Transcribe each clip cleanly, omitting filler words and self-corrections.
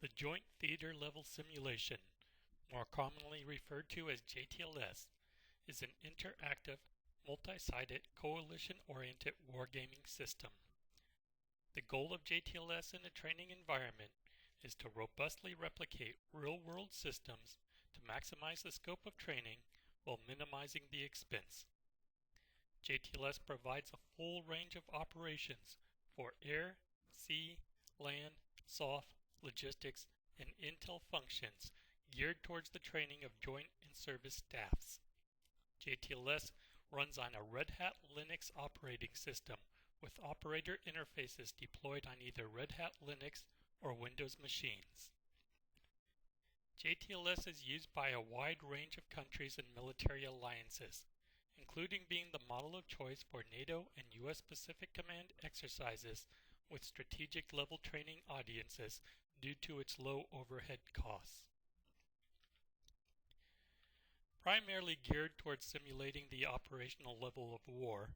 The Joint Theater Level Simulation, more commonly referred to as JTLS, is an interactive, multi-sided, coalition-oriented wargaming system. The goal of JTLS in a training environment is to robustly replicate real-world systems to maximize the scope of training while minimizing the expense. JTLS provides a full range of operations for air, sea, land, soft, logistics, and intel functions geared towards the training of joint and service staffs. JTLS runs on a Red Hat Linux operating system with operator interfaces deployed on either Red Hat Linux or Windows machines. JTLS is used by a wide range of countries and military alliances, including being the model of choice for NATO and U.S. Pacific Command exercises with strategic level training audiences due to its low overhead costs. Primarily geared towards simulating the operational level of war,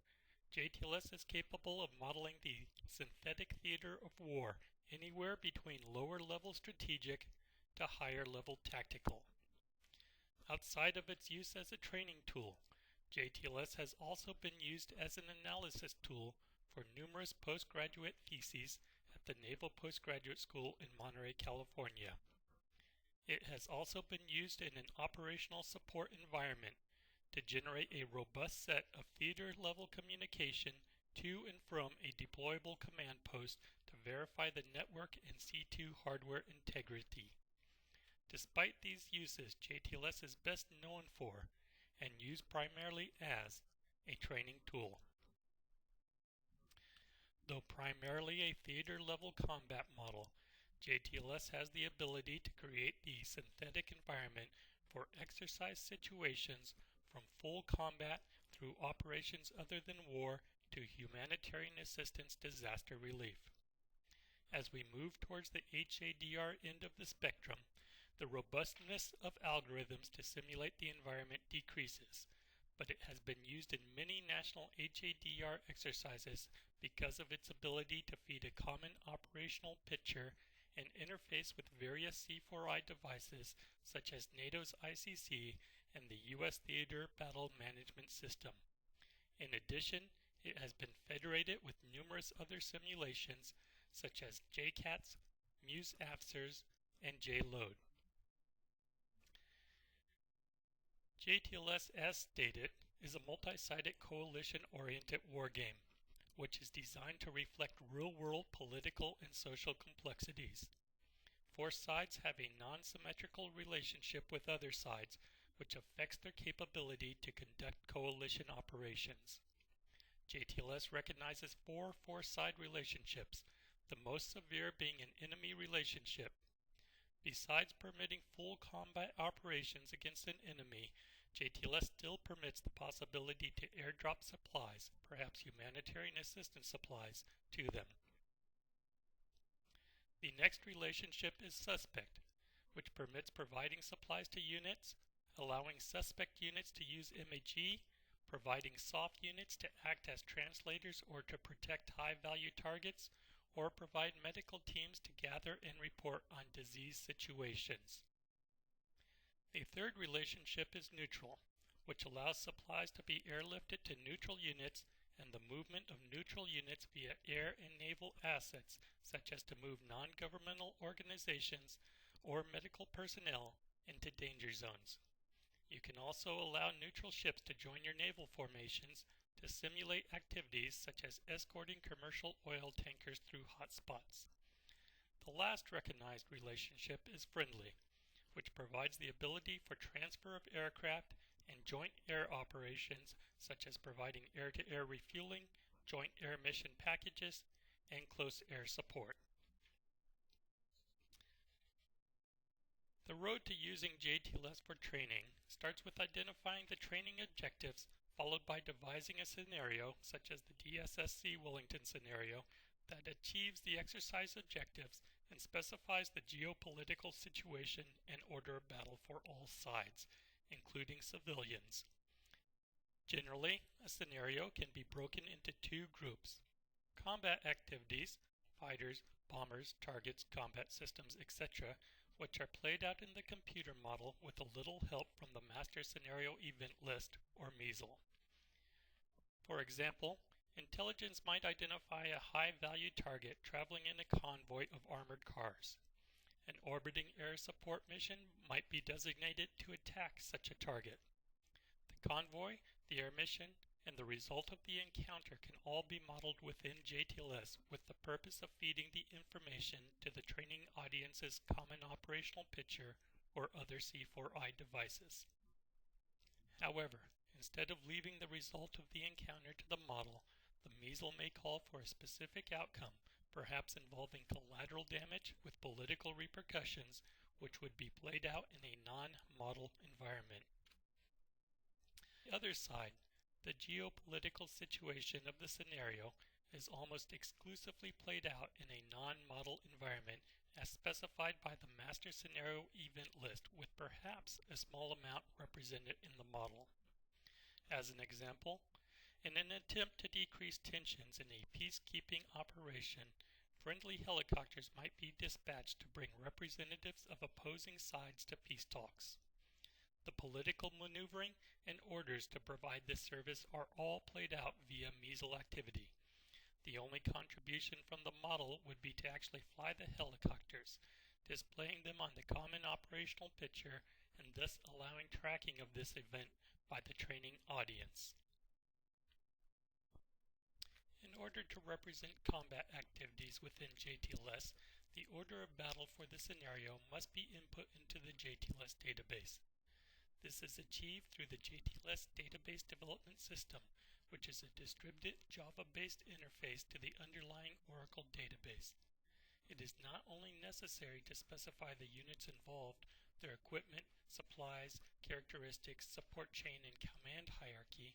JTLS is capable of modeling the synthetic theater of war anywhere between lower-level strategic to higher-level tactical. Outside of its use as a training tool, JTLS has also been used as an analysis tool for numerous postgraduate theses at the Naval Postgraduate School in Monterey, California. It has also been used in an operational support environment to generate a robust set of theater-level communication to and from a deployable command post to verify the network and C2 hardware integrity. Despite these uses, JTLS is best known for and used primarily as a training tool. Though primarily a theater-level combat model, JTLS has the ability to create the synthetic environment for exercise situations from full combat through operations other than war to humanitarian assistance disaster relief. As we move towards the HADR end of the spectrum, the robustness of algorithms to simulate the environment decreases, but it has been used in many national HADR exercises because of its ability to feed a common operational picture and interface with various C4I devices such as NATO's ICC and the U.S. Theater Battle Management System. In addition, it has been federated with numerous other simulations such as JCATS, MUSE-AFSERS, and JLOAD. JTLS, as stated, is a multi-sided coalition-oriented wargame, which is designed to reflect real-world political and social complexities. Four sides have a non-symmetrical relationship with other sides, which affects their capability to conduct coalition operations. JTLS recognizes four side relationships, the most severe being an enemy relationship. Besides permitting full combat operations against an enemy, JTLS still permits the possibility to airdrop supplies, perhaps humanitarian assistance supplies, to them. The next relationship is suspect, which permits providing supplies to units, allowing suspect units to use MAG, providing soft units to act as translators or to protect high-value targets, or provide medical teams to gather and report on disease situations. The third relationship is neutral, which allows supplies to be airlifted to neutral units and the movement of neutral units via air and naval assets, such as to move non-governmental organizations or medical personnel into danger zones. You can also allow neutral ships to join your naval formations to simulate activities such as escorting commercial oil tankers through hotspots. The last recognized relationship is friendly, which provides the ability for transfer of aircraft and joint air operations such as providing air-to-air refueling, joint air mission packages, and close air support. The road to using JTLS for training starts with identifying the training objectives, followed by devising a scenario, such as the DSSC Wellington scenario, that achieves the exercise objectives and specifies the geopolitical situation and order of battle for all sides, including civilians. Generally, a scenario can be broken into two groups: combat activities, fighters, bombers, targets, combat systems, etc., which are played out in the computer model with a little help from the master scenario event list, or MESL. For example, intelligence might identify a high-value target traveling in a convoy of armored cars. An orbiting air support mission might be designated to attack such a target. The convoy, the air mission, and the result of the encounter can all be modeled within JTLS with the purpose of feeding the information to the training audience's common operational picture or other C4I devices. However, instead of leaving the result of the encounter to the model, the MESL may call for a specific outcome, perhaps involving collateral damage with political repercussions, which would be played out in a non-model environment. On the other side, the geopolitical situation of the scenario is almost exclusively played out in a non-model environment as specified by the master scenario event list, with perhaps a small amount represented in the model. As an example, in an attempt to decrease tensions in a peacekeeping operation, friendly helicopters might be dispatched to bring representatives of opposing sides to peace talks. The political maneuvering and orders to provide this service are all played out via MESL activity. The only contribution from the model would be to actually fly the helicopters, displaying them on the common operational picture and thus allowing tracking of this event by the training audience. In order to represent combat activities within JTLS, the order of battle for the scenario must be input into the JTLS database. This is achieved through the JTLS Database Development System, which is a distributed Java-based interface to the underlying Oracle database. It is not only necessary to specify the units involved, their equipment, supplies, characteristics, support chain, and command hierarchy,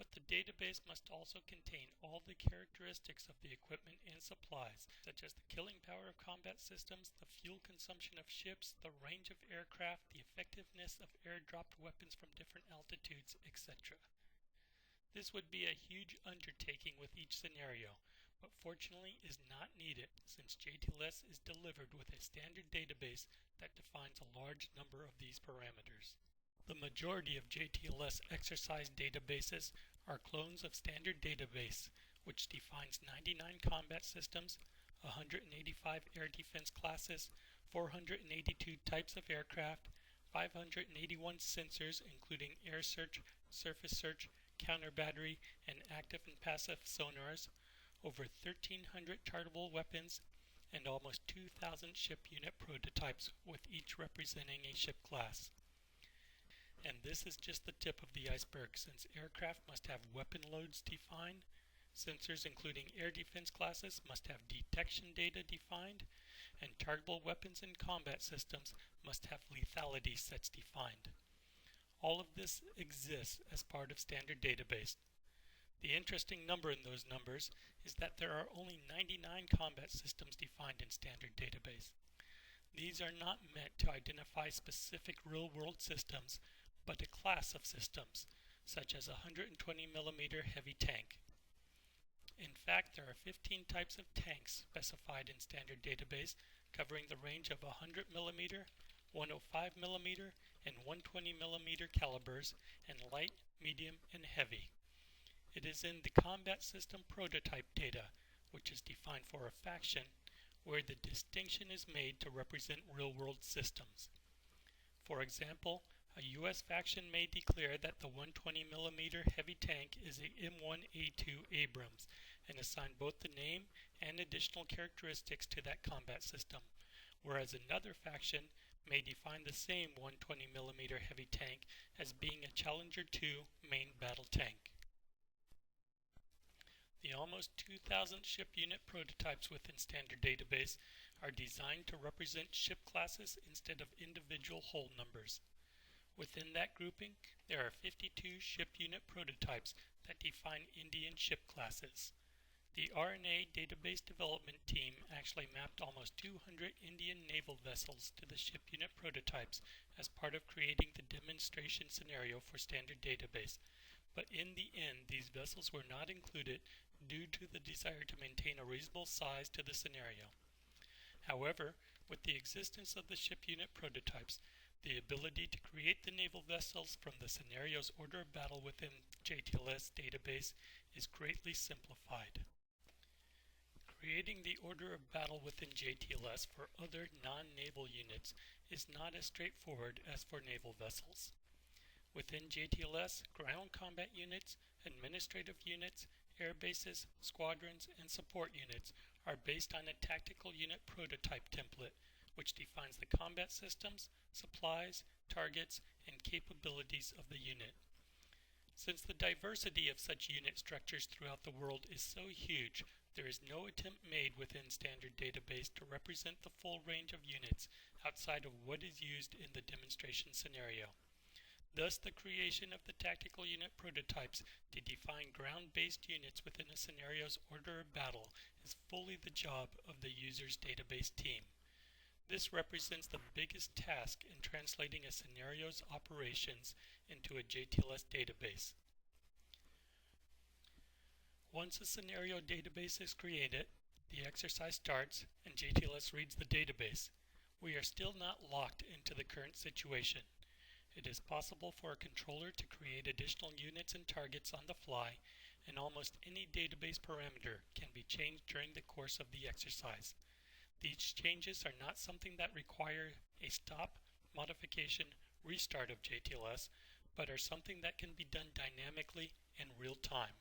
but the database must also contain all the characteristics of the equipment and supplies, such as the killing power of combat systems, the fuel consumption of ships, the range of aircraft, the effectiveness of air-dropped weapons from different altitudes, etc. This would be a huge undertaking with each scenario, but fortunately is not needed since JTLS is delivered with a standard database that defines a large number of these parameters. The majority of JTLS exercise databases are clones of standard database, which defines 99 combat systems, 185 air defense classes, 482 types of aircraft, 581 sensors including air search, surface search, counter battery, and active and passive sonars, over 1,300 chartable weapons, and almost 2,000 ship unit prototypes, with each representing a ship class. And this is just the tip of the iceberg, since aircraft must have weapon loads defined, sensors including air defense classes must have detection data defined, and targetable weapons and combat systems must have lethality sets defined. All of this exists as part of standard database. The interesting number in those numbers is that there are only 99 combat systems defined in standard database. These are not meant to identify specific real-world systems, but a class of systems, such as a 120mm heavy tank. In fact, there are 15 types of tanks specified in standard database, covering the range of 100mm, 105mm, and 120mm calibers, and light, medium, and heavy. It is in the combat system prototype data, which is defined for a faction, where the distinction is made to represent real-world systems. For example, a U.S. faction may declare that the 120mm heavy tank is a M1A2 Abrams and assign both the name and additional characteristics to that combat system, whereas another faction may define the same 120mm heavy tank as being a Challenger 2 main battle tank. The almost 2,000 ship unit prototypes within standard database are designed to represent ship classes instead of individual whole numbers. Within that grouping, there are 52 ship unit prototypes that define Indian ship classes. The RNA database development team actually mapped almost 200 Indian naval vessels to the ship unit prototypes as part of creating the demonstration scenario for standard database. But in the end, these vessels were not included due to the desire to maintain a reasonable size to the scenario. However, with the existence of the ship unit prototypes, the ability to create the naval vessels from the scenario's order of battle within JTLS database is greatly simplified. Creating the order of battle within JTLS for other non-naval units is not as straightforward as for naval vessels. Within JTLS, ground combat units, administrative units, air bases, squadrons, and support units are based on a tactical unit prototype template, which defines the combat systems, supplies, targets, and capabilities of the unit. Since the diversity of such unit structures throughout the world is so huge, there is no attempt made within standard database to represent the full range of units outside of what is used in the demonstration scenario. Thus, the creation of the tactical unit prototypes to define ground-based units within a scenario's order of battle is fully the job of the user's database team. This represents the biggest task in translating a scenario's operations into a JTLS database. Once a scenario database is created, the exercise starts and JTLS reads the database. We are still not locked into the current situation. It is possible for a controller to create additional units and targets on the fly, and almost any database parameter can be changed during the course of the exercise. These changes are not something that require a stop, modification, restart of JTLS, but are something that can be done dynamically in real time.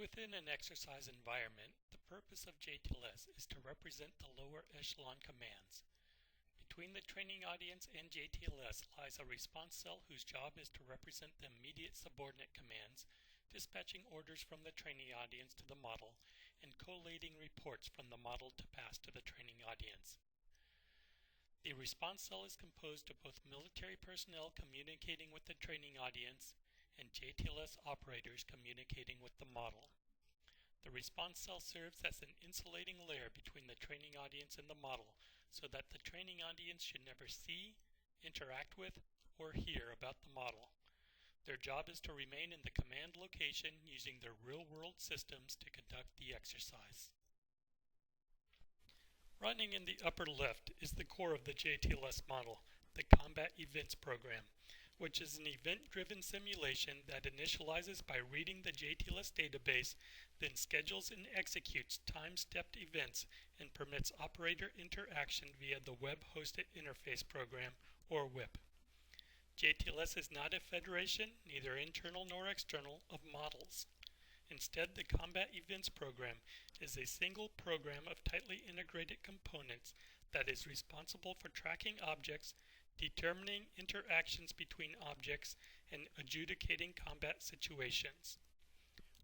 Within an exercise environment, the purpose of JTLS is to represent the lower echelon commands. Between the training audience and JTLS lies a response cell whose job is to represent the immediate subordinate commands, dispatching orders from the training audience to the model, and collating reports from the model to pass to the training audience. The response cell is composed of both military personnel communicating with the training audience and JTLS operators communicating with the model. The response cell serves as an insulating layer between the training audience and the model, so that the training audience should never see, interact with, or hear about the model. Their job is to remain in the command location using their real-world systems to conduct the exercise. Running in the upper left is the core of the JTLS model, the Combat Events Program, which is an event-driven simulation that initializes by reading the JTLS database, then schedules and executes time-stepped events and permits operator interaction via the Web-Hosted Interface Program, or WIP. JTLS is not a federation, neither internal nor external, of models. Instead, the Combat Events Program is a single program of tightly integrated components that is responsible for tracking objects, determining interactions between objects, and adjudicating combat situations.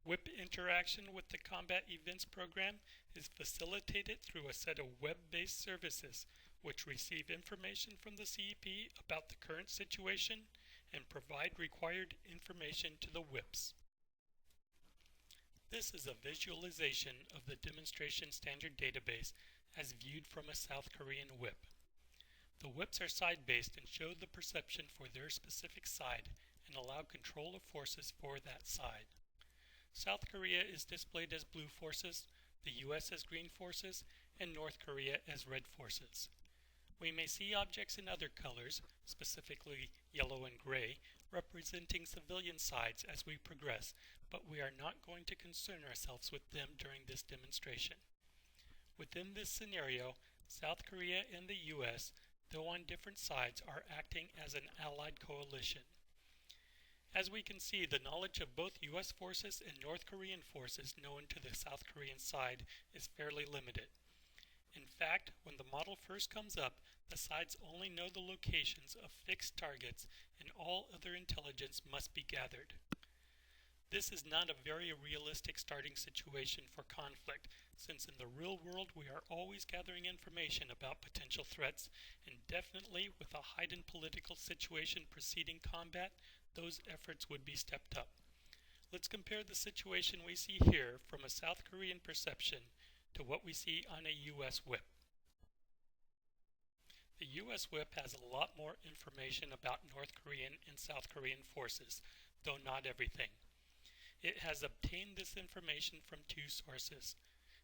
WIP interaction with the Combat Events Program is facilitated through a set of web-based services which receive information from the CEP about the current situation and provide required information to the WIPs. This is a visualization of the demonstration standard database as viewed from a South Korean WIP. The WIPs are side-based and show the perception for their specific side and allow control of forces for that side. South Korea is displayed as blue forces, the US as green forces, and North Korea as red forces. We may see objects in other colors, specifically yellow and gray, representing civilian sides as we progress, but we are not going to concern ourselves with them during this demonstration. Within this scenario, South Korea and the US, though on different sides, are acting as an allied coalition. As we can see, the knowledge of both US forces and North Korean forces known to the South Korean side is fairly limited. In fact, when the model first comes up, the sides only know the locations of fixed targets and all other intelligence must be gathered. This is not a very realistic starting situation for conflict, since in the real world we are always gathering information about potential threats, and definitely with a heightened political situation preceding combat, those efforts would be stepped up. Let's compare the situation we see here from a South Korean perception to what we see on a U.S. whip. The U.S. whip has a lot more information about North Korean and South Korean forces, though not everything. It has obtained this information from two sources.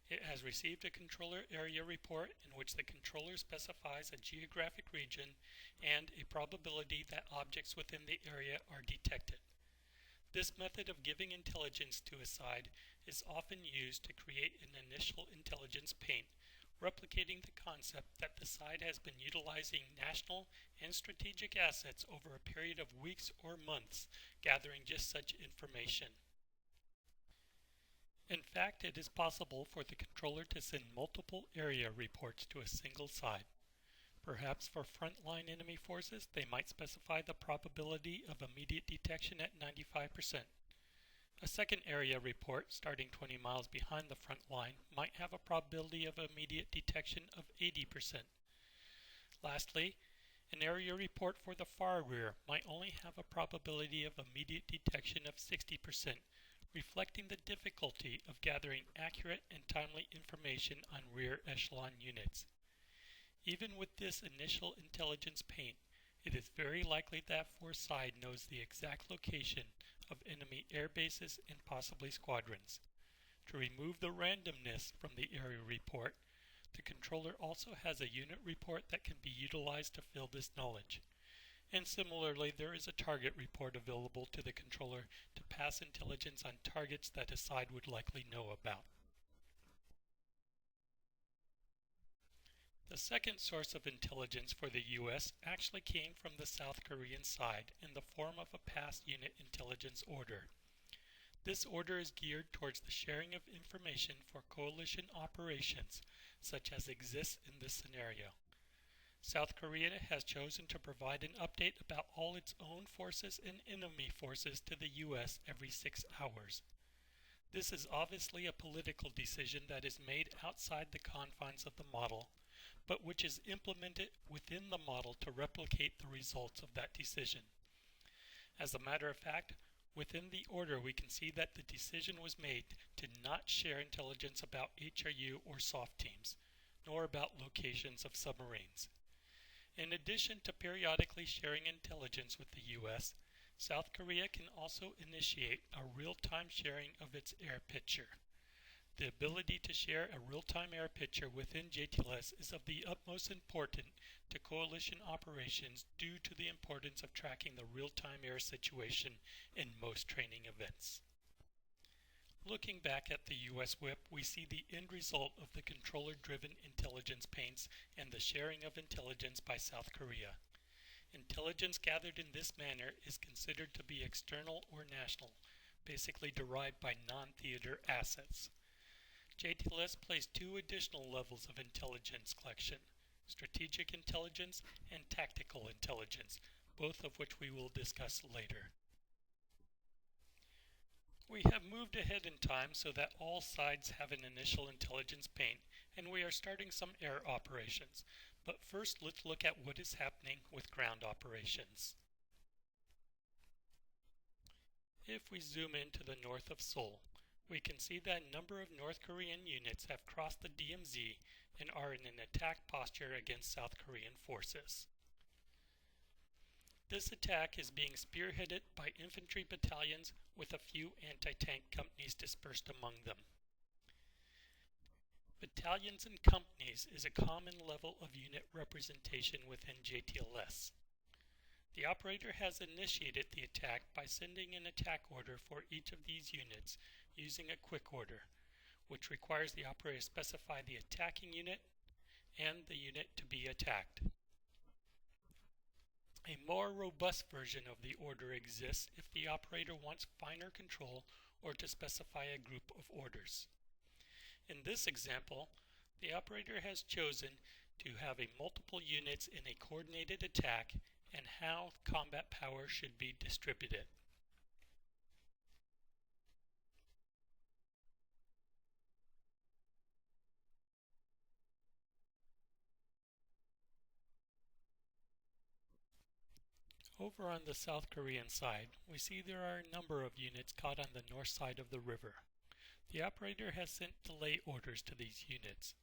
It has received a controller area report in which the controller specifies a geographic region and a probability that objects within the area are detected. This method of giving intelligence to a side is often used to create an initial intelligence paint, replicating the concept that the side has been utilizing national and strategic assets over a period of weeks or months, gathering just such information. In fact, it is possible for the controller to send multiple area reports to a single side. Perhaps for frontline enemy forces, they might specify the probability of immediate detection at 95%. A second area report, starting 20 miles behind the front line, might have a probability of immediate detection of 80%. Lastly, an area report for the far rear might only have a probability of immediate detection of 60%, reflecting the difficulty of gathering accurate and timely information on rear echelon units. Even with this initial intelligence paint, it is very likely that force side knows the exact location of enemy air bases and possibly squadrons. To remove the randomness from the area report, the controller also has a unit report that can be utilized to fill this knowledge. And similarly, there is a target report available to the controller to pass intelligence on targets that a side would likely know about. The second source of intelligence for the U.S. actually came from the South Korean side in the form of a past unit intelligence order. This order is geared towards the sharing of information for coalition operations, such as exists in this scenario. South Korea has chosen to provide an update about all its own forces and enemy forces to the U.S. every 6 hours. This is obviously a political decision that is made outside the confines of the model, but which is implemented within the model to replicate the results of that decision. As a matter of fact, within the order we can see that the decision was made to not share intelligence about HRU or soft teams, nor about locations of submarines. In addition to periodically sharing intelligence with the U.S., South Korea can also initiate a real-time sharing of its air picture. The ability to share a real-time air picture within JTLS is of the utmost importance to coalition operations due to the importance of tracking the real-time air situation in most training events. Looking back at the U.S. whip, we see the end result of the controller-driven intelligence paints and the sharing of intelligence by South Korea. Intelligence gathered in this manner is considered to be external or national, basically derived by non-theater assets. JTLS plays two additional levels of intelligence collection: strategic intelligence and tactical intelligence, both of which we will discuss later. We have moved ahead in time so that all sides have an initial intelligence paint, and we are starting some air operations. But first, let's look at what is happening with ground operations. If we zoom into the north of Seoul, we can see that a number of North Korean units have crossed the DMZ and are in an attack posture against South Korean forces. This attack is being spearheaded by infantry battalions with a few anti-tank companies dispersed among them. Battalions and companies is a common level of unit representation within JTLS. The operator has initiated the attack by sending an attack order for each of these units using a quick order, which requires the operator to specify the attacking unit and the unit to be attacked. A more robust version of the order exists if the operator wants finer control or to specify a group of orders. In this example, the operator has chosen to have a multiple units in a coordinated attack and how combat power should be distributed. Over on the South Korean side, we see there are a number of units caught on the north side of the river. The operator has sent delay orders to these units.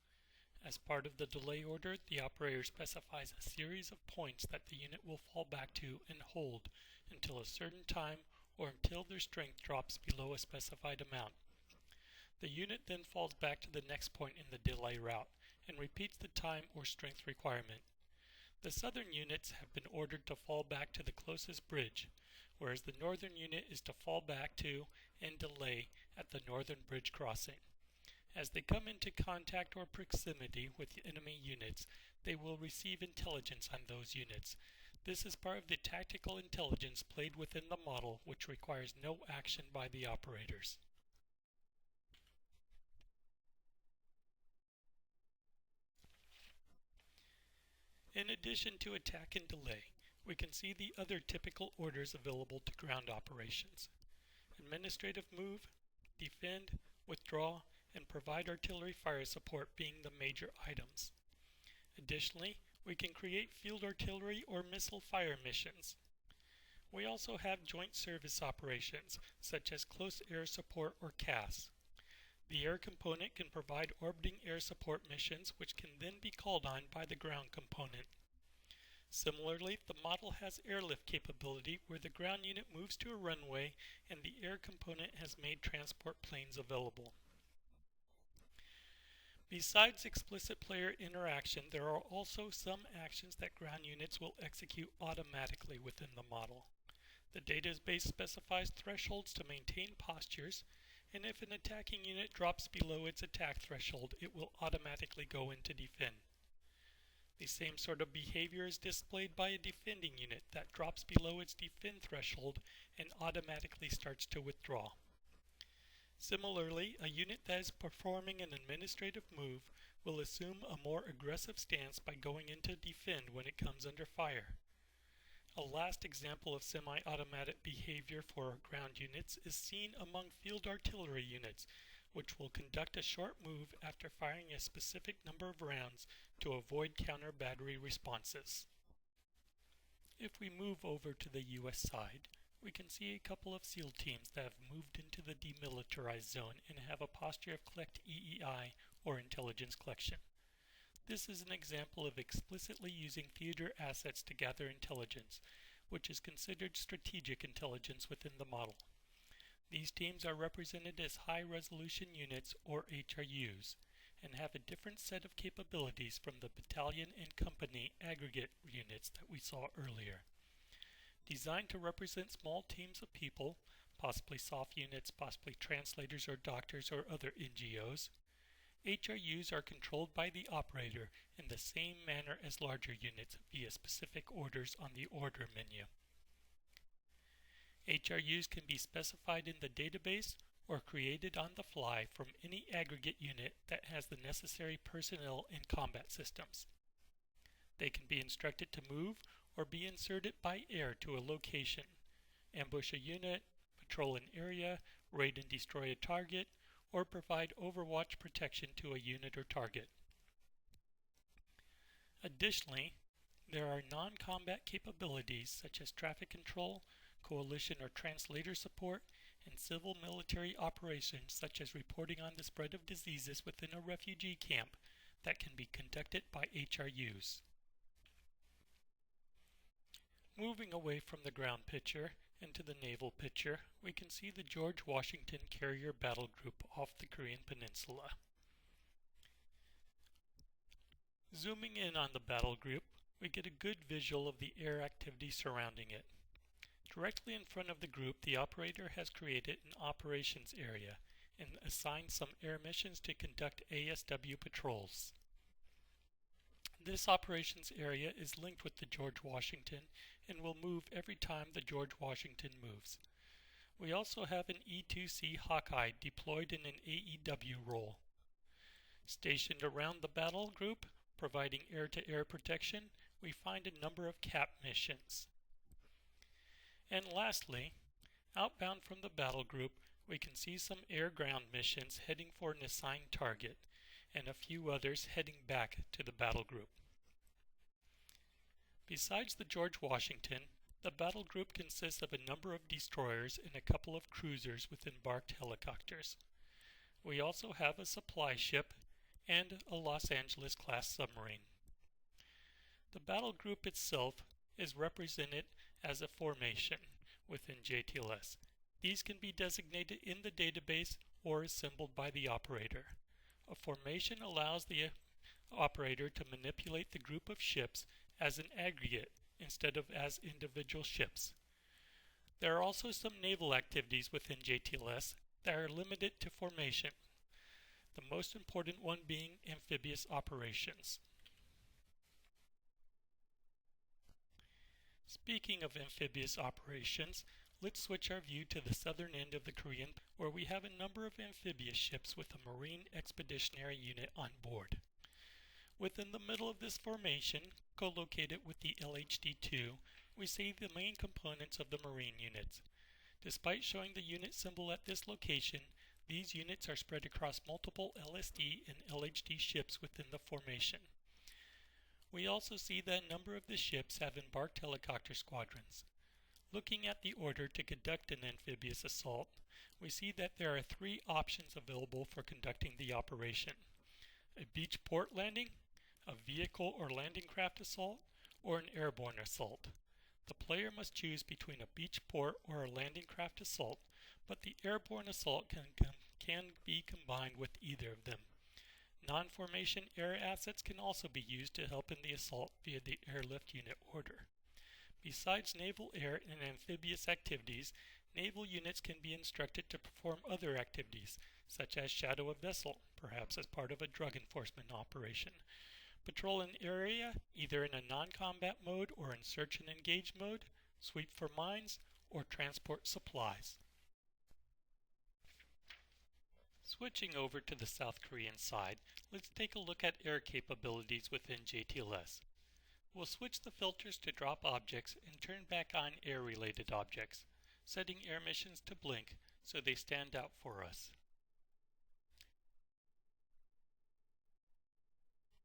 As part of the delay order, the operator specifies a series of points that the unit will fall back to and hold until a certain time or until their strength drops below a specified amount. The unit then falls back to the next point in the delay route and repeats the time or strength requirement. The southern units have been ordered to fall back to the closest bridge, whereas the northern unit is to fall back to and delay at the northern bridge crossing. As they come into contact or proximity with enemy units, they will receive intelligence on those units. This is part of the tactical intelligence played within the model, which requires no action by the operators. In addition to attack and delay, we can see the other typical orders available to ground operations. Administrative move, defend, withdraw, and provide artillery fire support being the major items. Additionally, we can create field artillery or missile fire missions. We also have joint service operations, such as close air support or CAS. The air component can provide orbiting air support missions, which can then be called on by the ground component. Similarly, the model has airlift capability where the ground unit moves to a runway and the air component has made transport planes available. Besides explicit player interaction, there are also some actions that ground units will execute automatically within the model. The database specifies thresholds to maintain postures, and if an attacking unit drops below its attack threshold, it will automatically go into defend. The same sort of behavior is displayed by a defending unit that drops below its defend threshold and automatically starts to withdraw. Similarly, a unit that is performing an administrative move will assume a more aggressive stance by going into defend when it comes under fire. A last example of semi-automatic behavior for ground units is seen among field artillery units, which will conduct a short move after firing a specific number of rounds to avoid counter battery responses. If we move over to the US side, we can see a couple of SEAL teams that have moved into the demilitarized zone and have a posture of collect EEI or intelligence collection. This is an example of explicitly using theater assets to gather intelligence, which is considered strategic intelligence within the model. These teams are represented as high-resolution units or HRUs and have a different set of capabilities from the battalion and company aggregate units that we saw earlier. Designed to represent small teams of people, possibly soft units, possibly translators or doctors or other NGOs, HRUs are controlled by the operator in the same manner as larger units via specific orders on the order menu. HRUs can be specified in the database or created on the fly from any aggregate unit that has the necessary personnel and combat systems. They can be instructed to move or be inserted by air to a location, ambush a unit, patrol an area, raid and destroy a target, or provide overwatch protection to a unit or target. Additionally, there are non-combat capabilities such as traffic control, coalition or translator support, and civil military operations such as reporting on the spread of diseases within a refugee camp that can be conducted by HRUs. Moving away from the ground picture into the naval picture, we can see the George Washington Carrier Battle Group off the Korean Peninsula. Zooming in on the battle group, we get a good visual of the air activity surrounding it. Directly in front of the group, the operator has created an operations area and assigned some air missions to conduct ASW patrols. This operations area is linked with the George Washington and will move every time the George Washington moves. We also have an E-2C Hawkeye deployed in an AEW role. Stationed around the battle group, providing air-to-air protection, we find a number of CAP missions. And lastly, outbound from the battle group, we can see some air-ground missions heading for an assigned target, and a few others heading back to the battle group. Besides the George Washington, The battle group consists of a number of destroyers and a couple of cruisers with embarked helicopters. We also have a supply ship and a Los Angeles class submarine. The battle group itself is represented as a formation within JTLS. These can be designated in the database or assembled by the operator. A formation allows the operator to manipulate the group of ships as an aggregate instead of as individual ships. There are also some naval activities within JTLS that are limited to formation, the most important one being amphibious operations. Speaking of amphibious operations, let's switch our view to the southern end of the Korean, where we have a number of amphibious ships with a Marine Expeditionary Unit on board. Within the middle of this formation, co-located with the LHD-2, we see the main components of the Marine units. Despite showing the unit symbol at this location, these units are spread across multiple LSD and LHD ships within the formation. We also see that a number of the ships have embarked helicopter squadrons. Looking at the order to conduct an amphibious assault, we see that there are three options available for conducting the operation: a beach port landing, a vehicle or landing craft assault, or an airborne assault. The player must choose between a beach port or a landing craft assault, but the airborne assault can be combined with either of them. Non-formation air assets can also be used to help in the assault via the airlift unit order. Besides naval, air, and amphibious activities, naval units can be instructed to perform other activities, such as shadow a vessel, perhaps as part of a drug enforcement operation, patrol an area either in a non-combat mode or in search and engage mode, sweep for mines, or transport supplies. Switching over to the South Korean side, let's take a look at air capabilities within JTLS. We'll switch the filters to drop objects and turn back on air-related objects, setting air missions to blink so they stand out for us.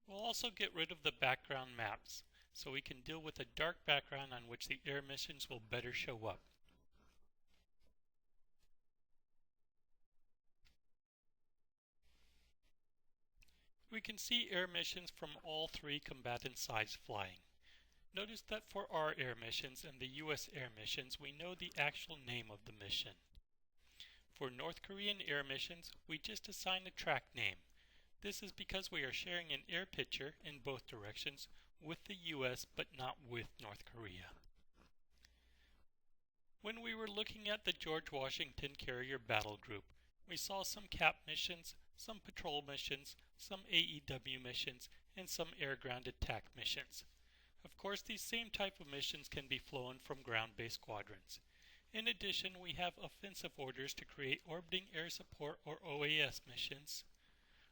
We'll also get rid of the background maps so we can deal with a dark background on which the air missions will better show up. We can see air missions from all three combatant sides flying. Notice that for our air missions and the US air missions, we know the actual name of the mission. For North Korean air missions, we just assign a track name. This is because we are sharing an air picture in both directions with the US but not with North Korea. When we were looking at the George Washington Carrier Battle Group, we saw some CAP missions, some patrol missions, some AEW missions, and some air-ground attack missions. Of course, these same type of missions can be flown from ground-based squadrons. In addition, we have offensive orders to create orbiting air support or OAS missions,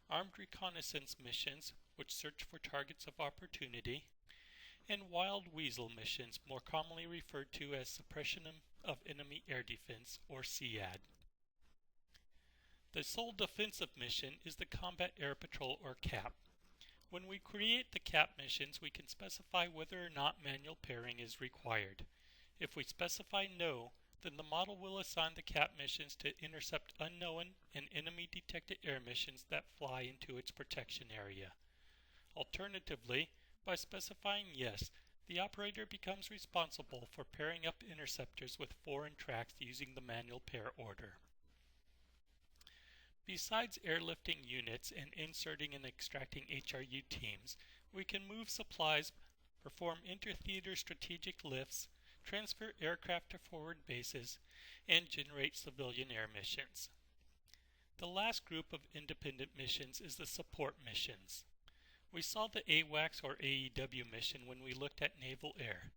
armed reconnaissance missions, which search for targets of opportunity, and wild weasel missions, more commonly referred to as suppression of enemy air defense, or SEAD. The sole defensive mission is the Combat Air Patrol, or CAP. When we create the CAP missions, we can specify whether or not manual pairing is required. If we specify no, then the model will assign the CAP missions to intercept unknown and enemy-detected air missions that fly into its protection area. Alternatively, by specifying yes, the operator becomes responsible for pairing up interceptors with foreign tracks using the manual pair order. Besides airlifting units and inserting and extracting HRU teams, we can move supplies, perform inter-theater strategic lifts, transfer aircraft to forward bases, and generate civilian air missions. The last group of independent missions is the support missions. We saw the AWACS or AEW mission when we looked at naval air.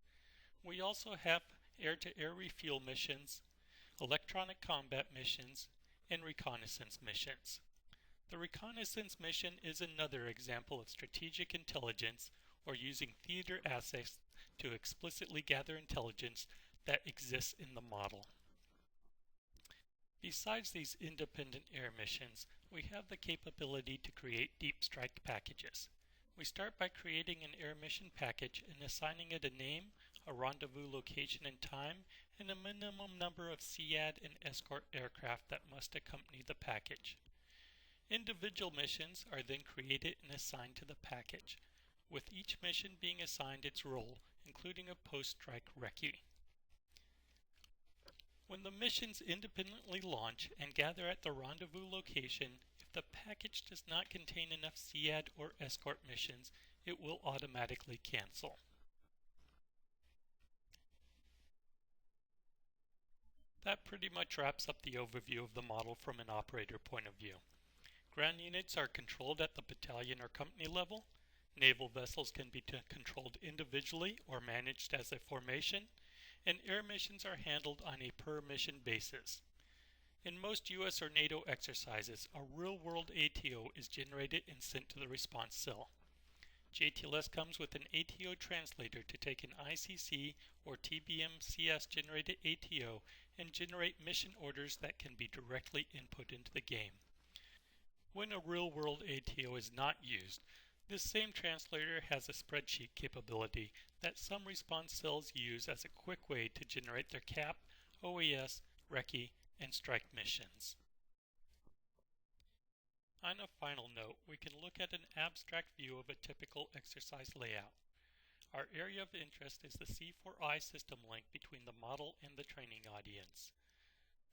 We also have air-to-air refuel missions, electronic combat missions, and reconnaissance missions. The reconnaissance mission is another example of strategic intelligence, or using theater assets to explicitly gather intelligence that exists in the model. Besides these independent air missions, we have the capability to create deep strike packages. We start by creating an air mission package and assigning it a name, a rendezvous location and time, and a minimum number of SEAD and escort aircraft that must accompany the package. Individual missions are then created and assigned to the package, with each mission being assigned its role, including a post-strike recce. When the missions independently launch and gather at the rendezvous location, if the package does not contain enough SEAD or escort missions, it will automatically cancel. That pretty much wraps up the overview of the model from an operator point of view. Ground units are controlled at the battalion or company level. Naval vessels can be controlled individually or managed as a formation, and air missions are handled on a per-mission basis. In most US or NATO exercises, a real-world ATO is generated and sent to the response cell. JTLS comes with an ATO translator to take an ICC or TBMCS generated ATO and generate mission orders that can be directly input into the game. When a real-world ATO is not used, this same translator has a spreadsheet capability that some response cells use as a quick way to generate their CAP, OAS, recce, and strike missions. On a final note, we can look at an abstract view of a typical exercise layout. Our area of interest is the C4I system link between the model and the training audience.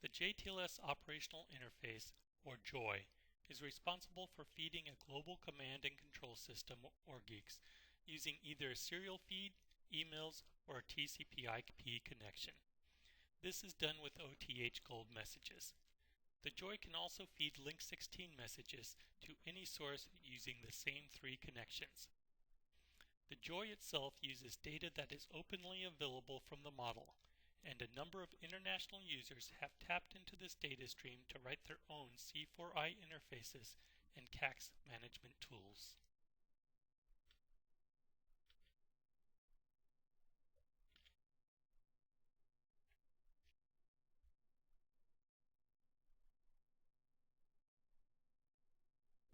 The JTLS Operational Interface, or JOI, is responsible for feeding a global command and control system, or GEECS, using either a serial feed, emails, or a TCP/IP connection. This is done with OTH Gold messages. The JOI can also feed Link 16 messages to any source using the same three connections. The JOI itself uses data that is openly available from the model, and a number of international users have tapped into this data stream to write their own C4I interfaces and CACS management tools.